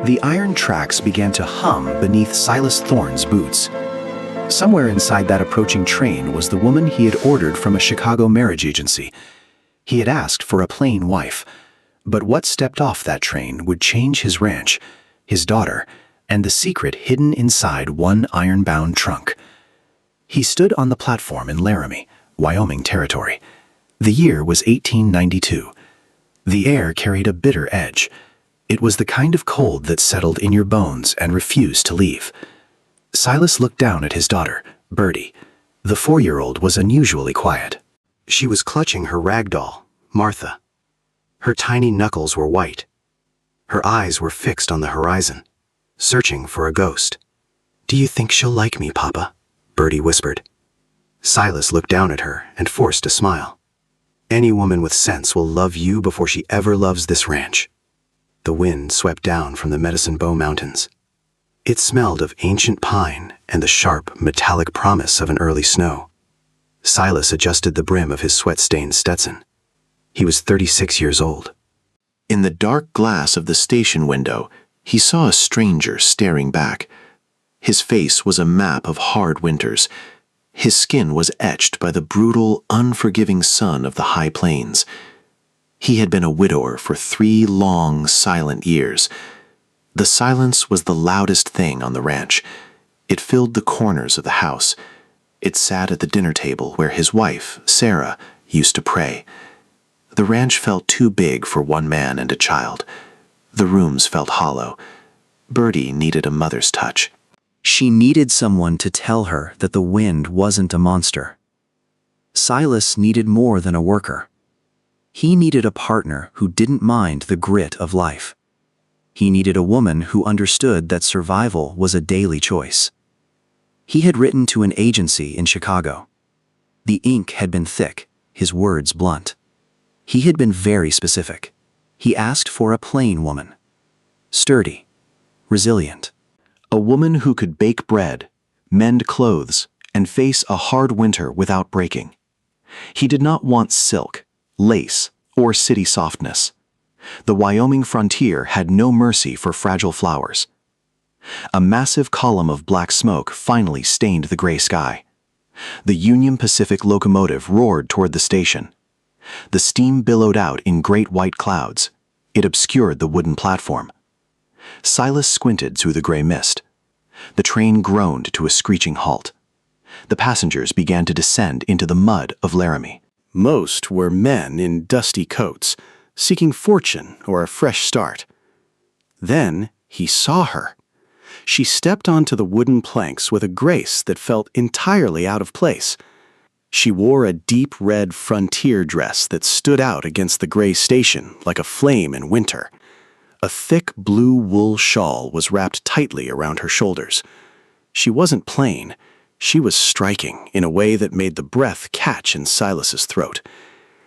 The iron tracks began to hum beneath Silas Thorne's boots. Somewhere inside that approaching train was the woman he had ordered from a Chicago marriage agency. He had asked for a plain wife, but what stepped off that train would change his ranch, his daughter, and the secret hidden inside one iron-bound trunk. He stood on the platform in Laramie, Wyoming territory. The year was 1892. The air carried a bitter edge. It was the kind of cold that settled in your bones and refused to leave. Silas looked down at his daughter, Bertie. The 4-year-old was unusually quiet. She was clutching her rag doll, Martha. Her tiny knuckles were white. Her eyes were fixed on the horizon, searching for a ghost. "Do you think she'll like me, Papa?" Bertie whispered. Silas looked down at her and forced a smile. "Any woman with sense will love you before she ever loves this ranch." The wind swept down from the Medicine Bow Mountains. It smelled of ancient pine and the sharp, metallic promise of an early snow. Silas adjusted the brim of his sweat-stained Stetson. He was 36 years old. In the dark glass of the station window, he saw a stranger staring back. His face was a map of hard winters. His skin was etched by the brutal, unforgiving sun of the high plains. He had been a widower for 3 long, silent years. The silence was the loudest thing on the ranch. It filled the corners of the house. It sat at the dinner table where his wife, Sarah, used to pray. The ranch felt too big for one man and a child. The rooms felt hollow. Bertie needed a mother's touch. She needed someone to tell her that the wind wasn't a monster. Silas needed more than a worker. He needed a partner who didn't mind the grit of life. He needed a woman who understood that survival was a daily choice. He had written to an agency in Chicago. The ink had been thick, his words blunt. He had been very specific. He asked for a plain woman. Sturdy, resilient. A woman who could bake bread, mend clothes, and face a hard winter without breaking. He did not want silk, lace, or city softness. The Wyoming frontier had no mercy for fragile flowers. A massive column of black smoke finally stained the gray sky. The Union Pacific locomotive roared toward the station. The steam billowed out in great white clouds. It obscured the wooden platform. Silas squinted through the gray mist. The train groaned to a screeching halt. The passengers began to descend into the mud of Laramie. Most were men in dusty coats, seeking fortune or a fresh start. Then he saw her. She stepped onto the wooden planks with a grace that felt entirely out of place. She wore a deep red frontier dress that stood out against the gray station like a flame in winter. A thick blue wool shawl was wrapped tightly around her shoulders. She wasn't plain. She was striking in a way that made the breath catch in Silas's throat.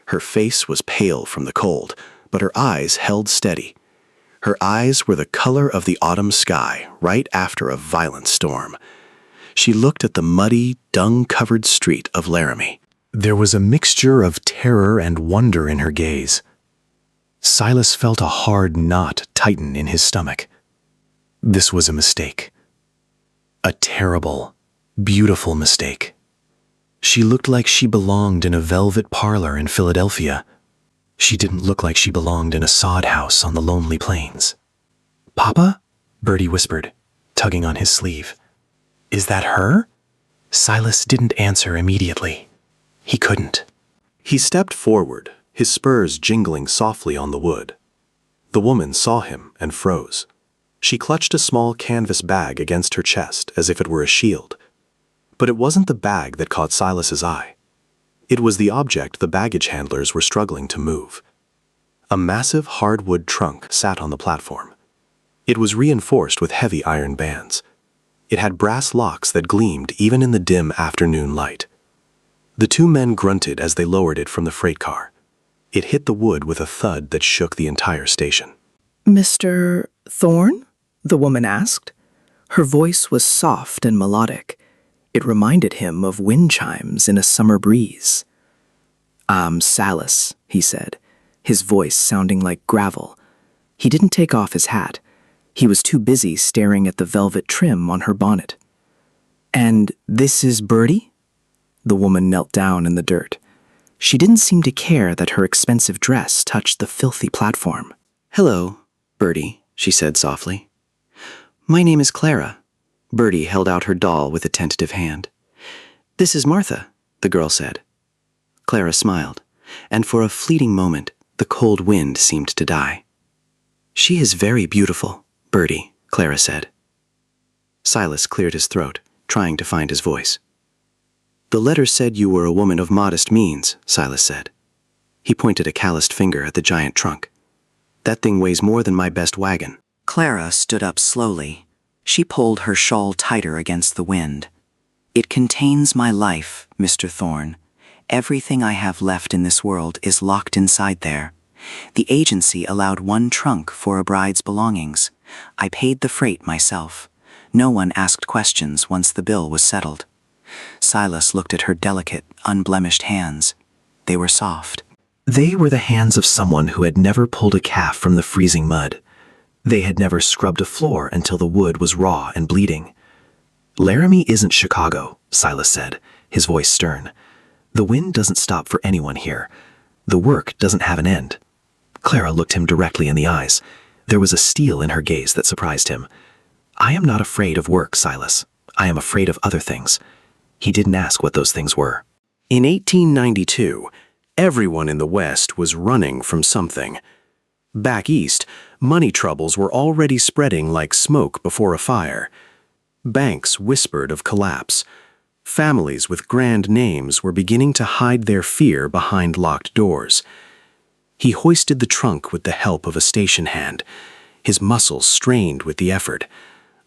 Her face was pale from the cold, but her eyes held steady. Her eyes were the color of the autumn sky right after a violent storm. She looked at the muddy, dung-covered street of Laramie. There was a mixture of terror and wonder in her gaze. Silas felt a hard knot tighten in his stomach. This was a mistake. A terrible, beautiful mistake. She looked like she belonged in a velvet parlor in Philadelphia. She didn't look like she belonged in a sod house on the lonely plains. "Papa?" Bertie whispered, tugging on his sleeve. "Is that her?" Silas didn't answer immediately. He couldn't. He stepped forward, his spurs jingling softly on the wood. The woman saw him and froze. She clutched a small canvas bag against her chest as if it were a shield. But it wasn't the bag that caught Silas's eye. It was the object the baggage handlers were struggling to move. A massive hardwood trunk sat on the platform. It was reinforced with heavy iron bands. It had brass locks that gleamed even in the dim afternoon light. The 2 men grunted as they lowered it from the freight car. It hit the wood with a thud that shook the entire station. "Mr. Thorne?" the woman asked. Her voice was soft and melodic. It reminded him of wind chimes in a summer breeze. "I'm Silas," he said, his voice sounding like gravel. He didn't take off his hat. He was too busy staring at the velvet trim on her bonnet. "And this is Bertie?" The woman knelt down in the dirt. She didn't seem to care that her expensive dress touched the filthy platform. "Hello, Bertie," she said softly. "My name is Clara." Bertie held out her doll with a tentative hand. "This is Martha," the girl said. Clara smiled, and for a fleeting moment, the cold wind seemed to die. "She is very beautiful, Bertie," Clara said. Silas cleared his throat, trying to find his voice. "The letter said you were a woman of modest means," Silas said. He pointed a calloused finger at the giant trunk. "That thing weighs more than my best wagon." Clara stood up slowly. She pulled her shawl tighter against the wind. "It contains my life, Mr. Thorne. Everything I have left in this world is locked inside there. The agency allowed one trunk for a bride's belongings. I paid the freight myself. No one asked questions once the bill was settled." Silas looked at her delicate, unblemished hands. They were soft. They were the hands of someone who had never pulled a calf from the freezing mud. They had never scrubbed a floor until the wood was raw and bleeding. "Laramie isn't Chicago," Silas said, his voice stern. "The wind doesn't stop for anyone here. The work doesn't have an end." Clara looked him directly in the eyes. There was a steel in her gaze that surprised him. "I am not afraid of work, Silas. I am afraid of other things." He didn't ask what those things were. In 1892, everyone in the West was running from something. Back east, money troubles were already spreading like smoke before a fire. Banks whispered of collapse. Families with grand names were beginning to hide their fear behind locked doors. He hoisted the trunk with the help of a station hand. His muscles strained with the effort.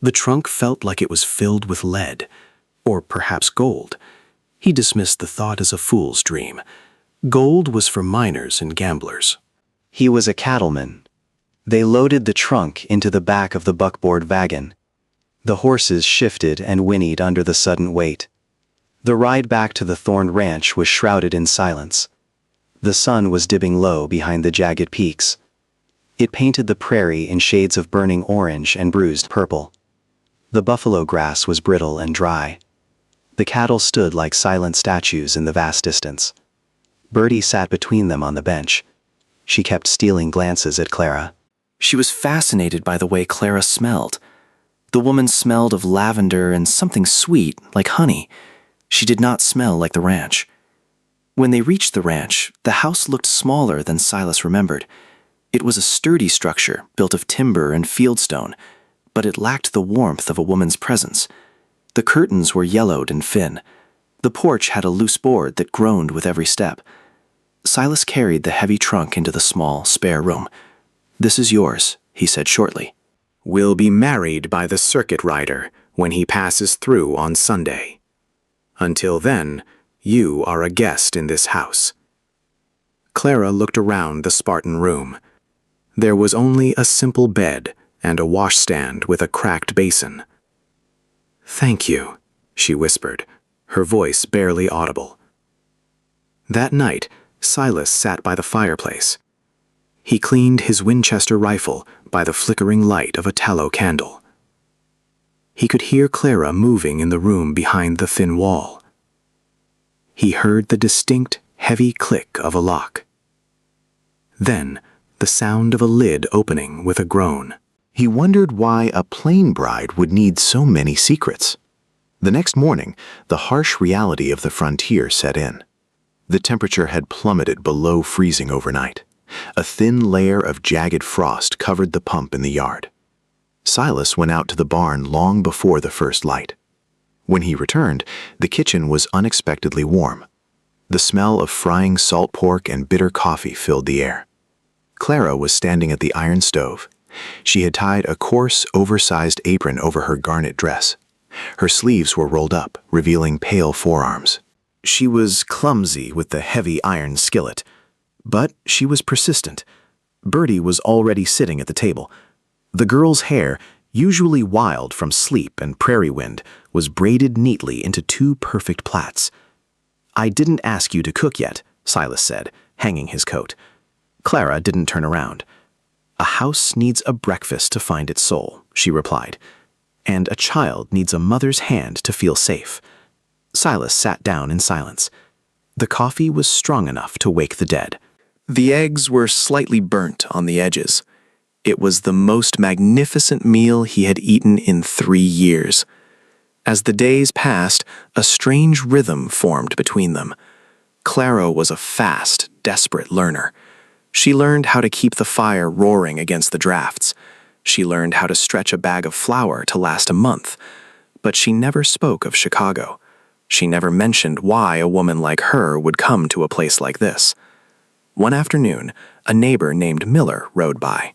The trunk felt like it was filled with lead, or perhaps gold. He dismissed the thought as a fool's dream. Gold was for miners and gamblers. He was a cattleman. They loaded the trunk into the back of the buckboard wagon. The horses shifted and whinnied under the sudden weight. The ride back to the Thorne ranch was shrouded in silence. The sun was dipping low behind the jagged peaks. It painted the prairie in shades of burning orange and bruised purple. The buffalo grass was brittle and dry. The cattle stood like silent statues in the vast distance. Bertie sat between them on the bench. She kept stealing glances at Clara. She was fascinated by the way Clara smelled. The woman smelled of lavender and something sweet, like honey. She did not smell like the ranch. When they reached the ranch, the house looked smaller than Silas remembered. It was a sturdy structure built of timber and fieldstone, but it lacked the warmth of a woman's presence. The curtains were yellowed and thin. The porch had a loose board that groaned with every step. Silas carried the heavy trunk into the small, spare room. "This is yours," he said shortly. "We'll be married by the circuit rider when he passes through on Sunday. Until then, you are a guest in this house." Clara looked around the Spartan room. There was only a simple bed and a washstand with a cracked basin. "Thank you," she whispered, her voice barely audible. That night, Silas sat by the fireplace. He cleaned his Winchester rifle by the flickering light of a tallow candle. He could hear Clara moving in the room behind the thin wall. He heard the distinct, heavy click of a lock. Then, the sound of a lid opening with a groan. He wondered why a plain bride would need so many secrets. The next morning, the harsh reality of the frontier set in. The temperature had plummeted below freezing overnight. A thin layer of jagged frost covered the pump in the yard. Silas went out to the barn long before the first light. When he returned, the kitchen was unexpectedly warm. The smell of frying salt pork and bitter coffee filled the air. Clara was standing at the iron stove. She had tied a coarse, oversized apron over her garnet dress. Her sleeves were rolled up, revealing pale forearms. She was clumsy with the heavy iron skillet, but she was persistent. Bertie was already sitting at the table. The girl's hair, usually wild from sleep and prairie wind, was braided neatly into two perfect plaits. "I didn't ask you to cook yet," Silas said, hanging his coat. Clara didn't turn around. "A house needs a breakfast to find its soul," she replied, "and a child needs a mother's hand to feel safe." Silas sat down in silence. The coffee was strong enough to wake the dead. The eggs were slightly burnt on the edges. It was the most magnificent meal he had eaten in 3 years. As the days passed, a strange rhythm formed between them. Clara was a fast, desperate learner. She learned how to keep the fire roaring against the drafts. She learned how to stretch a bag of flour to last a month. But she never spoke of Chicago. She never mentioned why a woman like her would come to a place like this. One afternoon, a neighbor named Miller rode by.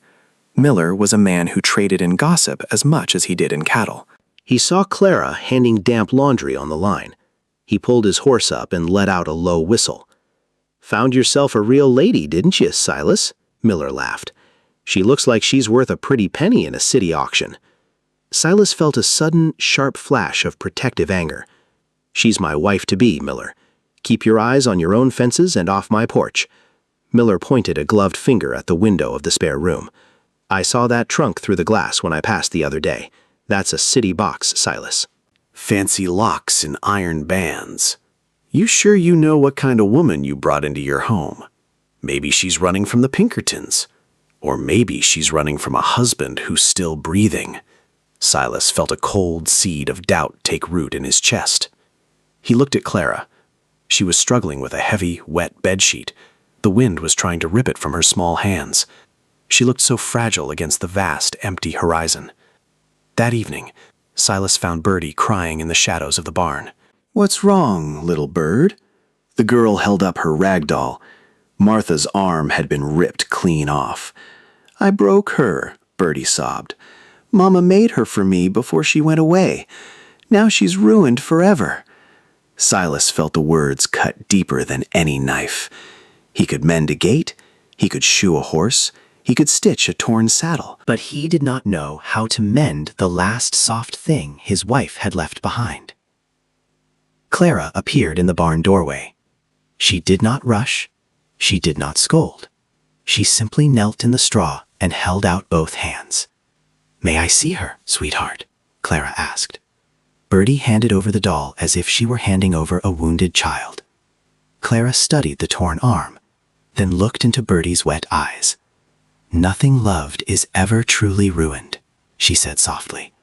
Miller was a man who traded in gossip as much as he did in cattle. He saw Clara handing damp laundry on the line. He pulled his horse up and let out a low whistle. "Found yourself a real lady, didn't you, Silas?" Miller laughed. "She looks like she's worth a pretty penny in a city auction." Silas felt a sudden, sharp flash of protective anger. "She's my wife-to-be, Miller. Keep your eyes on your own fences and off my porch." Miller pointed a gloved finger at the window of the spare room. "I saw that trunk through the glass when I passed the other day. That's a city box, Silas." "Fancy locks and iron bands. You sure you know what kind of woman you brought into your home? Maybe she's running from the Pinkertons. Or maybe she's running from a husband who's still breathing." Silas felt a cold seed of doubt take root in his chest. He looked at Clara. She was struggling with a heavy, wet bedsheet. The wind was trying to rip it from her small hands. She looked so fragile against the vast, empty horizon. That evening, Silas found Birdie crying in the shadows of the barn. "What's wrong, little bird?" The girl held up her rag doll. Martha's arm had been ripped clean off. "I broke her," Birdie sobbed. "Mama made her for me before she went away. Now she's ruined forever." Silas felt the words cut deeper than any knife. He could mend a gate, he could shoe a horse, he could stitch a torn saddle. But he did not know how to mend the last soft thing his wife had left behind. Clara appeared in the barn doorway. She did not rush. She did not scold. She simply knelt in the straw and held out both hands. "May I see her, sweetheart?" Clara asked. Birdie handed over the doll as if she were handing over a wounded child. Clara studied the torn arm, then looked into Birdie's wet eyes. "Nothing loved is ever truly ruined," she said softly.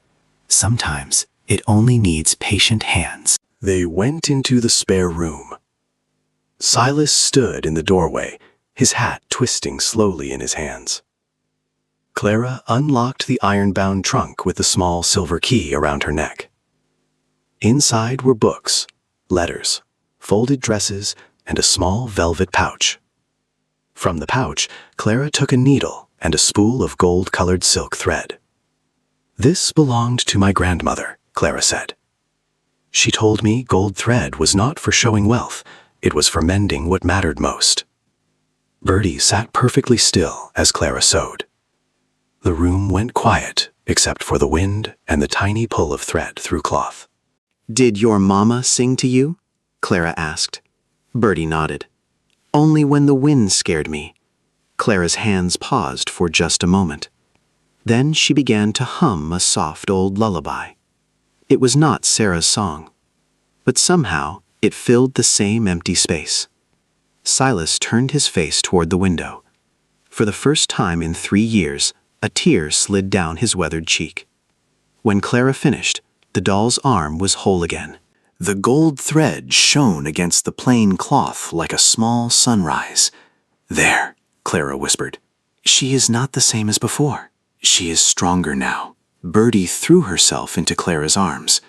"Sometimes it only needs patient hands." They went into the spare room. Silas stood in the doorway, his hat twisting slowly in his hands. Clara unlocked the iron-bound trunk with the small silver key around her neck. Inside were books, letters, folded dresses, and a small velvet pouch. From the pouch, Clara took a needle and a spool of gold-colored silk thread. "This belonged to my grandmother," Clara said. "She told me gold thread was not for showing wealth, it was for mending what mattered most." Birdie sat perfectly still as Clara sewed. The room went quiet, except for the wind and the tiny pull of thread through cloth. "Did your mama sing to you?" Clara asked. Birdie nodded. "Only when the wind scared me." Clara's hands paused for just a moment. Then she began to hum a soft old lullaby. It was not Sarah's song, but somehow it filled the same empty space. Silas turned his face toward the window. For the first time in 3 years, a tear slid down his weathered cheek. When Clara finished, the doll's arm was whole again. The gold thread shone against the plain cloth like a small sunrise. "There," Clara whispered. "She is not the same as before. She is stronger now." Birdie threw herself into Clara's arms.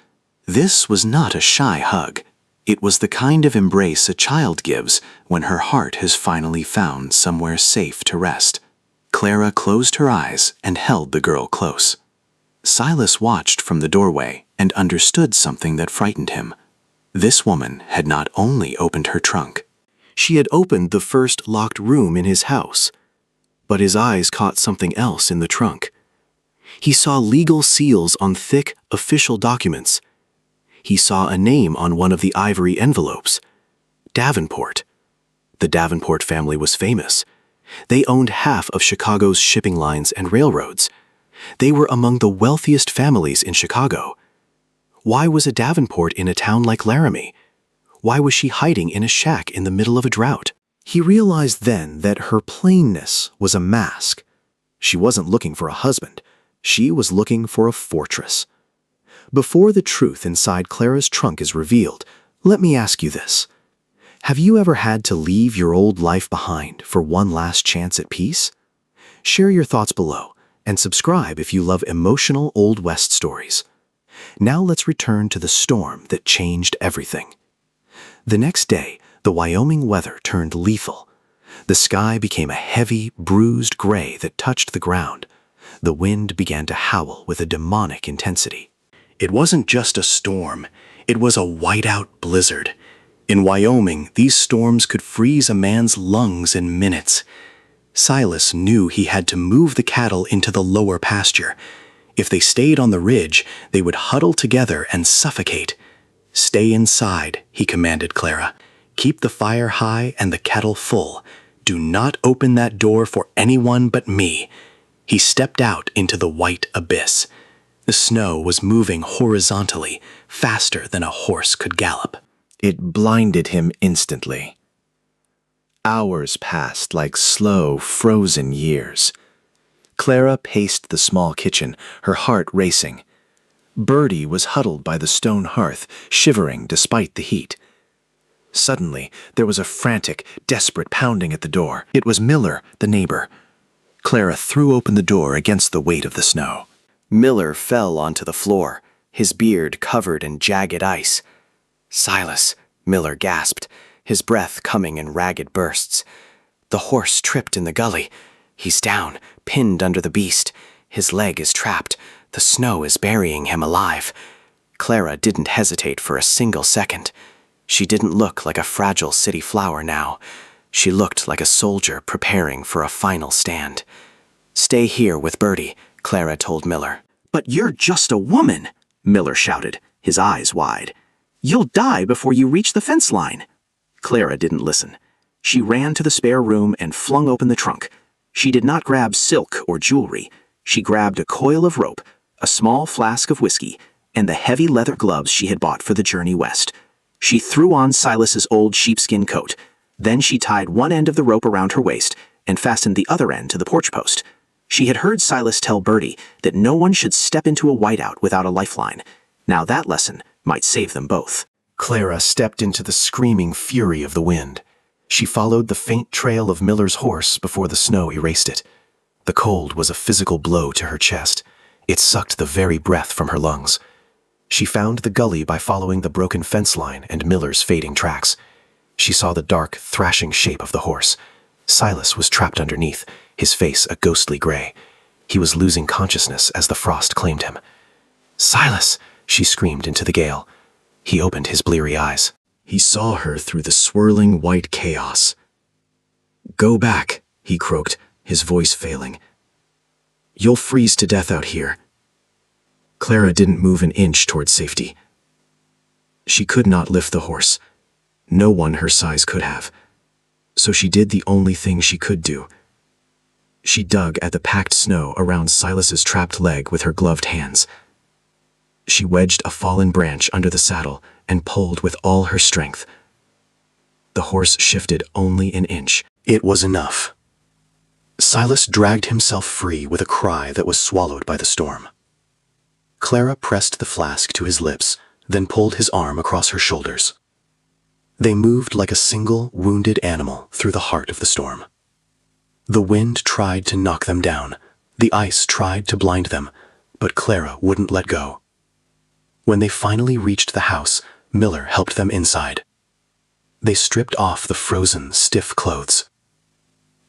This was not a shy hug. It was the kind of embrace a child gives when her heart has finally found somewhere safe to rest. Clara closed her eyes and held the girl close. Silas watched from the doorway and understood something that frightened him. This woman had not only opened her trunk. She had opened the first locked room in his house. But his eyes caught something else in the trunk. He saw legal seals on thick, official documents. He saw a name on one of the ivory envelopes. Davenport. The Davenport family was famous. They owned half of Chicago's shipping lines and railroads. They were among the wealthiest families in Chicago. Why was a Davenport in a town like Laramie? Why was she hiding in a shack in the middle of a drought? He realized then that her plainness was a mask. She wasn't looking for a husband. She was looking for a fortress. Before the truth inside Clara's trunk is revealed, let me ask you this. Have you ever had to leave your old life behind for one last chance at peace? Share your thoughts below and subscribe if you love emotional Old West stories. Now let's return to the storm that changed everything. The next day, the Wyoming weather turned lethal. The sky became a heavy, bruised gray that touched the ground. The wind began to howl with a demonic intensity. It wasn't just a storm, it was a whiteout blizzard. In Wyoming, these storms could freeze a man's lungs in minutes. Silas knew he had to move the cattle into the lower pasture. If they stayed on the ridge, they would huddle together and suffocate. "Stay inside," he commanded Clara. "Keep the fire high and the kettle full. Do not open that door for anyone but me." He stepped out into the white abyss. The snow was moving horizontally, faster than a horse could gallop. It blinded him instantly. Hours passed like slow, frozen years. Clara paced the small kitchen, her heart racing. Bertie was huddled by the stone hearth, shivering despite the heat. Suddenly, there was a frantic, desperate pounding at the door. It was Miller, the neighbor. Clara threw open the door against the weight of the snow. Miller fell onto the floor, his beard covered in jagged ice. "Silas," Miller gasped, his breath coming in ragged bursts. "The horse tripped in the gully. He's down, pinned under the beast. His leg is trapped. The snow is burying him alive." Clara didn't hesitate for a single second. She didn't look like a fragile city flower now. She looked like a soldier preparing for a final stand. "Stay here with Bertie," Clara told Miller. "But you're just a woman," Miller shouted, his eyes wide. "You'll die before you reach the fence line." Clara didn't listen. She ran to the spare room and flung open the trunk. She did not grab silk or jewelry. She grabbed a coil of rope, a small flask of whiskey, and the heavy leather gloves she had bought for the journey west. She threw on Silas's old sheepskin coat. Then she tied one end of the rope around her waist and fastened the other end to the porch post. She had heard Silas tell Bertie that no one should step into a whiteout without a lifeline. Now that lesson might save them both. Clara stepped into the screaming fury of the wind. She followed the faint trail of Miller's horse before the snow erased it. The cold was a physical blow to her chest. It sucked the very breath from her lungs. She found the gully by following the broken fence line and Miller's fading tracks. She saw the dark, thrashing shape of the horse. Silas was trapped underneath, his face a ghostly gray. He was losing consciousness as the frost claimed him. "Silas!" she screamed into the gale. He opened his bleary eyes. He saw her through the swirling white chaos. "Go back," he croaked, his voice failing. "You'll freeze to death out here." Clara didn't move an inch toward safety. She could not lift the horse. No one her size could have. So she did the only thing she could do. She dug at the packed snow around Silas's trapped leg with her gloved hands. She wedged a fallen branch under the saddle and pulled with all her strength. The horse shifted only an inch. It was enough. Silas dragged himself free with a cry that was swallowed by the storm. Clara pressed the flask to his lips, then pulled his arm across her shoulders. They moved like a single, wounded animal through the heart of the storm. The wind tried to knock them down. The ice tried to blind them, but Clara wouldn't let go. When they finally reached the house, Miller helped them inside. They stripped off the frozen, stiff clothes.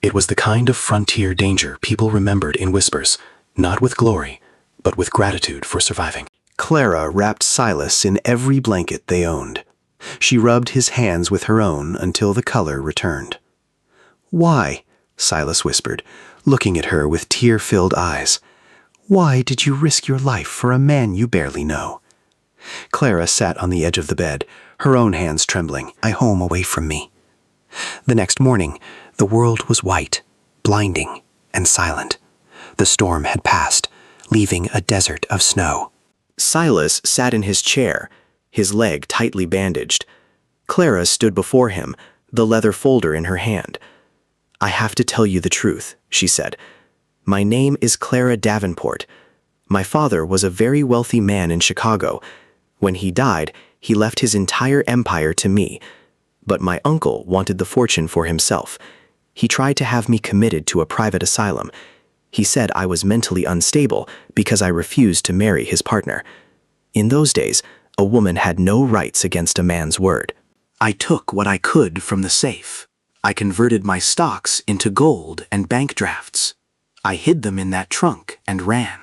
It was the kind of frontier danger people remembered in whispers, not with glory, but with gratitude for surviving. Clara wrapped Silas in every blanket they owned. She rubbed his hands with her own until the color returned. "Why?" Silas whispered, looking at her with tear-filled eyes. "Why did you risk your life for a man you barely know?" Clara sat on the edge of the bed, her own hands trembling. "I home away from me." The next morning, the world was white. blinding and silent. The storm had passed, leaving a desert of snow. Silas sat in his chair, his leg tightly bandaged. Clara stood before him, the leather folder in her hand. "I have to tell you the truth," she said. "My name is Clara Davenport. My father was a very wealthy man in Chicago. When he died, he left his entire empire to me. But my uncle wanted the fortune for himself. He tried to have me committed to a private asylum. He said I was mentally unstable because I refused to marry his partner. In those days, a woman had no rights against a man's word. I took what I could from the safe. I converted my stocks into gold and bank drafts. I hid them in that trunk and ran.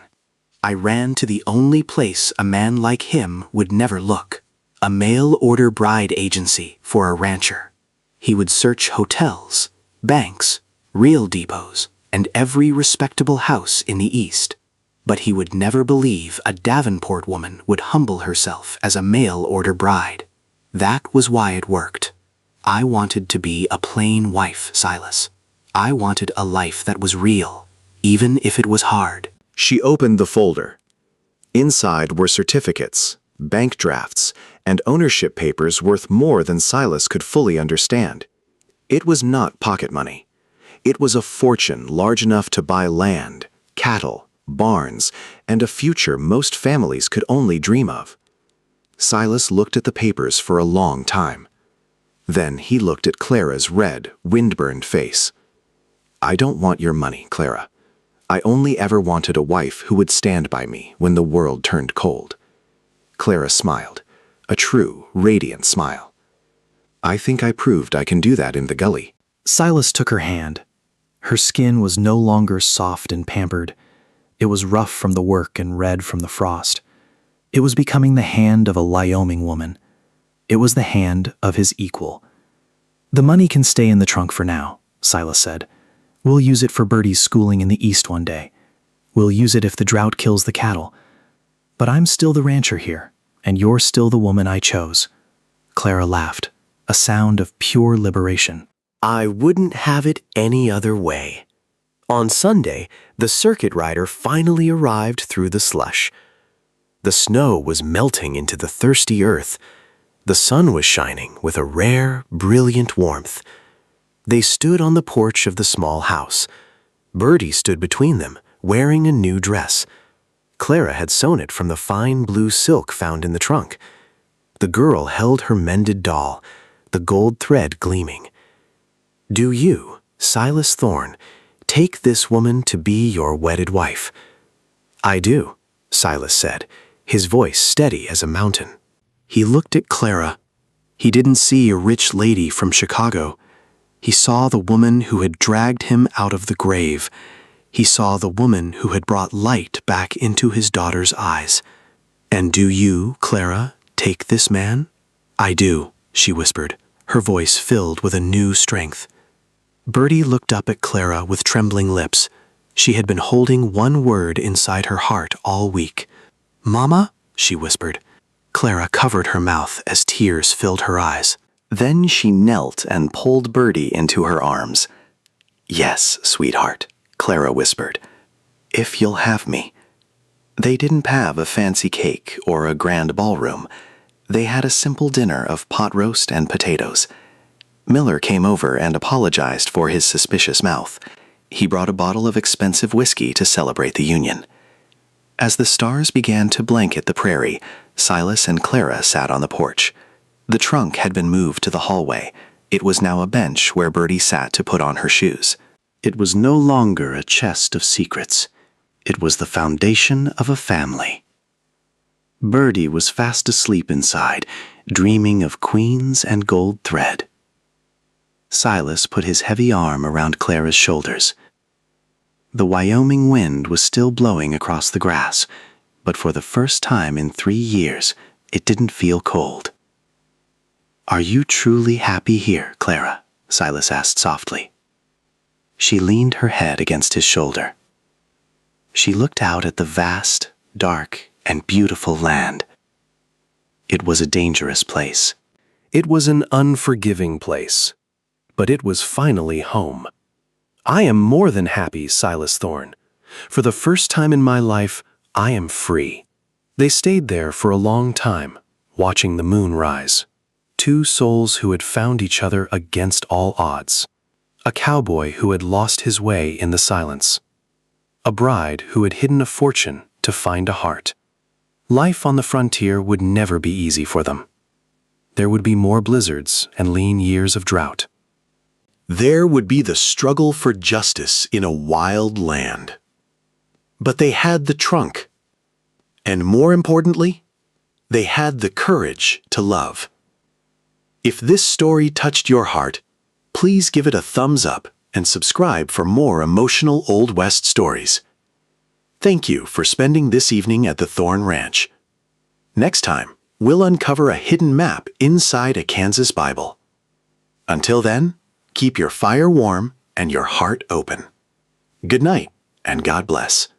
I ran to the only place a man like him would never look, a mail-order bride agency for a rancher. He would search hotels, banks, real depots, and every respectable house in the East. But he would never believe a Davenport woman would humble herself as a mail-order bride. That was why it worked. I wanted to be a plain wife, Silas. I wanted a life that was real, even if it was hard." She opened the folder. Inside were certificates, bank drafts, and ownership papers worth more than Silas could fully understand. It was not pocket money. It was a fortune large enough to buy land, cattle, barns, and a future most families could only dream of. Silas looked at the papers for a long time. Then he looked at Clara's red, wind-burned face. "I don't want your money, Clara. I only ever wanted a wife who would stand by me when the world turned cold." Clara smiled, a true, radiant smile. "I think I proved I can do that in the gully." Silas took her hand. Her skin was no longer soft and pampered. It was rough from the work and red from the frost. It was becoming the hand of a Wyoming woman. It was the hand of his equal. "The money can stay in the trunk for now," Silas said. "We'll use it for Bertie's schooling in the East one day. We'll use it if the drought kills the cattle. But I'm still the rancher here, and you're still the woman I chose." Clara laughed, a sound of pure liberation. "I wouldn't have it any other way." On Sunday, the circuit rider finally arrived through the slush. The snow was melting into the thirsty earth. The sun was shining with a rare, brilliant warmth. They stood on the porch of the small house. Bertie stood between them, wearing a new dress. Clara had sewn it from the fine blue silk found in the trunk. The girl held her mended doll, the gold thread gleaming. "Do you, Silas Thorne, take this woman to be your wedded wife?" "I do," Silas said, his voice steady as a mountain. He looked at Clara. He didn't see a rich lady from Chicago. He saw the woman who had dragged him out of the grave. He saw the woman who had brought light back into his daughter's eyes. "And do you, Clara, take this man?" "I do," she whispered, her voice filled with a new strength. Bertie looked up at Clara with trembling lips. She had been holding one word inside her heart all week. "Mama?" she whispered. Clara covered her mouth as tears filled her eyes. Then she knelt and pulled Bertie into her arms. "Yes, sweetheart," Clara whispered. "If you'll have me." They didn't have a fancy cake or a grand ballroom. They had a simple dinner of pot roast and potatoes. Miller came over and apologized for his suspicious mouth. He brought a bottle of expensive whiskey to celebrate the union. As the stars began to blanket the prairie, Silas and Clara sat on the porch. The trunk had been moved to the hallway. It was now a bench where Bertie sat to put on her shoes. It was no longer a chest of secrets. It was the foundation of a family. Bertie was fast asleep inside, dreaming of queens and gold thread. Silas put his heavy arm around Clara's shoulders. The Wyoming wind was still blowing across the grass, but for the first time in 3 years, it didn't feel cold. "Are you truly happy here, Clara?" Silas asked softly. She leaned her head against his shoulder. She looked out at the vast, dark, and beautiful land. It was a dangerous place. It was an unforgiving place, but it was finally home. I am more than happy, Silas Thorne. For the first time in my life, I am free. They stayed there for a long time, watching the moon rise. Two souls who had found each other against all odds. A cowboy who had lost his way in the silence. A bride who had hidden a fortune to find a heart. Life on the frontier would never be easy for them. There would be more blizzards and lean years of drought. There would be the struggle for justice in a wild land. But they had the trunk. And more importantly, they had the courage to love. If this story touched your heart, please give it a thumbs up and subscribe for more emotional Old West stories. Thank you for spending this evening at the Thorne Ranch. Next time, we'll uncover a hidden map inside a Kansas Bible. Until then, keep your fire warm and your heart open. Good night, and God bless.